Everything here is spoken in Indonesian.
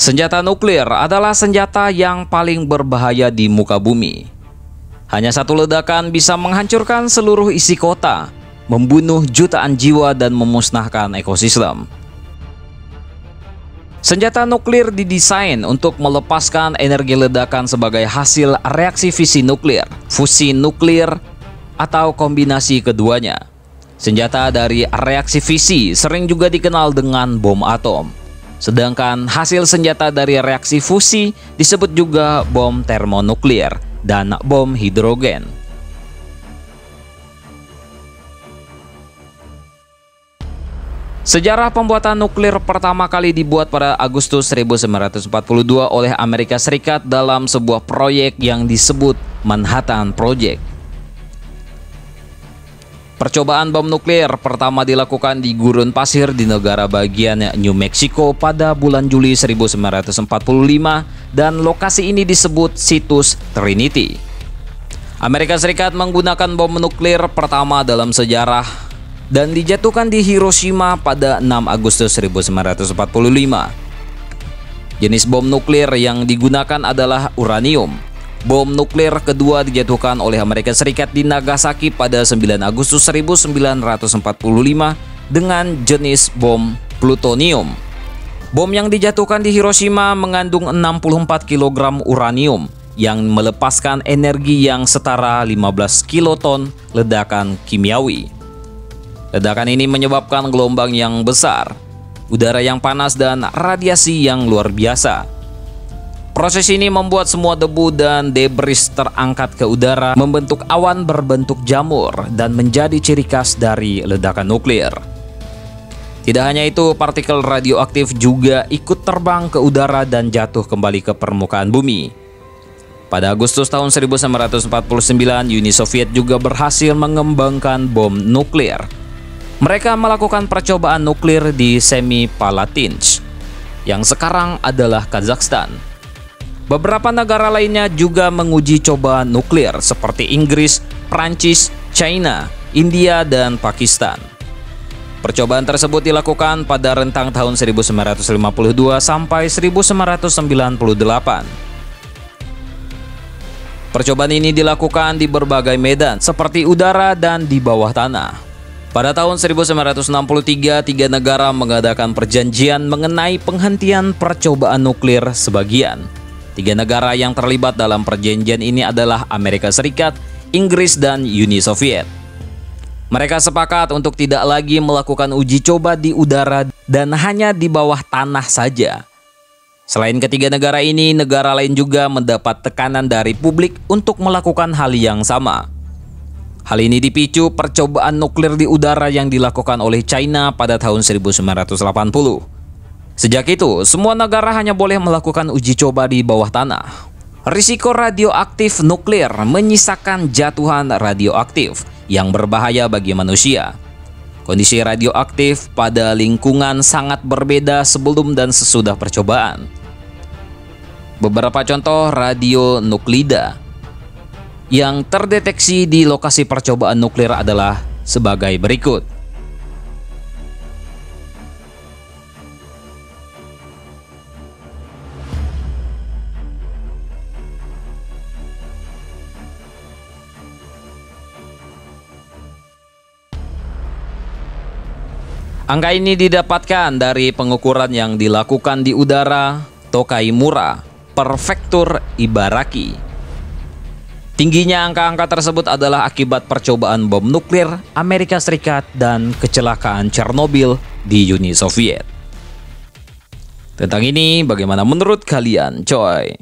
Senjata nuklir adalah senjata yang paling berbahaya di muka bumi. Hanya satu ledakan bisa menghancurkan seluruh isi kota, membunuh jutaan jiwa dan memusnahkan ekosistem. Senjata nuklir didesain untuk melepaskan energi ledakan sebagai hasil reaksi fisi nuklir, fusi nuklir, atau kombinasi keduanya. Senjata dari reaksi fisi sering juga dikenal dengan bom atom. Sedangkan hasil senjata dari reaksi fusi disebut juga bom termonuklir dan bom hidrogen. Sejarah pembuatan nuklir pertama kali dibuat pada Agustus 1942 oleh Amerika Serikat dalam sebuah proyek yang disebut Manhattan Project. Percobaan bom nuklir pertama dilakukan di gurun pasir di negara bagian New Mexico pada bulan Juli 1945 dan lokasi ini disebut situs Trinity. Amerika Serikat menggunakan bom nuklir pertama dalam sejarah dan dijatuhkan di Hiroshima pada 6 Agustus 1945. Jenis bom nuklir yang digunakan adalah uranium. Bom nuklir kedua dijatuhkan oleh Amerika Serikat di Nagasaki pada 9 Agustus 1945 dengan jenis bom plutonium. Bom yang dijatuhkan di Hiroshima mengandung 64 kg uranium yang melepaskan energi yang setara 15 kiloton ledakan kimiawi. Ledakan ini menyebabkan gelombang yang besar, udara yang panas, dan radiasi yang luar biasa. Proses ini membuat semua debu dan debris terangkat ke udara, membentuk awan berbentuk jamur dan menjadi ciri khas dari ledakan nuklir. Tidak hanya itu, partikel radioaktif juga ikut terbang ke udara dan jatuh kembali ke permukaan bumi. Pada Agustus tahun 1949, Uni Soviet juga berhasil mengembangkan bom nuklir. Mereka melakukan percobaan nuklir di Semipalatinsk, yang sekarang adalah Kazakhstan. Beberapa negara lainnya juga menguji coba nuklir seperti Inggris, Prancis, China, India, dan Pakistan. Percobaan tersebut dilakukan pada rentang tahun 1952 sampai 1998. Percobaan ini dilakukan di berbagai medan seperti udara dan di bawah tanah. Pada tahun 1963, 3 negara mengadakan perjanjian mengenai penghentian percobaan nuklir sebagian. 3 negara yang terlibat dalam perjanjian ini adalah Amerika Serikat, Inggris, dan Uni Soviet. Mereka sepakat untuk tidak lagi melakukan uji coba di udara dan hanya di bawah tanah saja. Selain ketiga negara ini, negara lain juga mendapat tekanan dari publik untuk melakukan hal yang sama. Hal ini dipicu percobaan nuklir di udara yang dilakukan oleh China pada tahun 1980. Sejak itu, semua negara hanya boleh melakukan uji coba di bawah tanah. Risiko radioaktif nuklir menyisakan jatuhan radioaktif yang berbahaya bagi manusia. Kondisi radioaktif pada lingkungan sangat berbeda sebelum dan sesudah percobaan. Beberapa contoh radionuklida yang terdeteksi di lokasi percobaan nuklir adalah sebagai berikut. Angka ini didapatkan dari pengukuran yang dilakukan di udara Tokaimura, Prefektur Ibaraki. Tingginya angka-angka tersebut adalah akibat percobaan bom nuklir Amerika Serikat dan kecelakaan Chernobyl di Uni Soviet. Tentang ini, bagaimana menurut kalian, coy?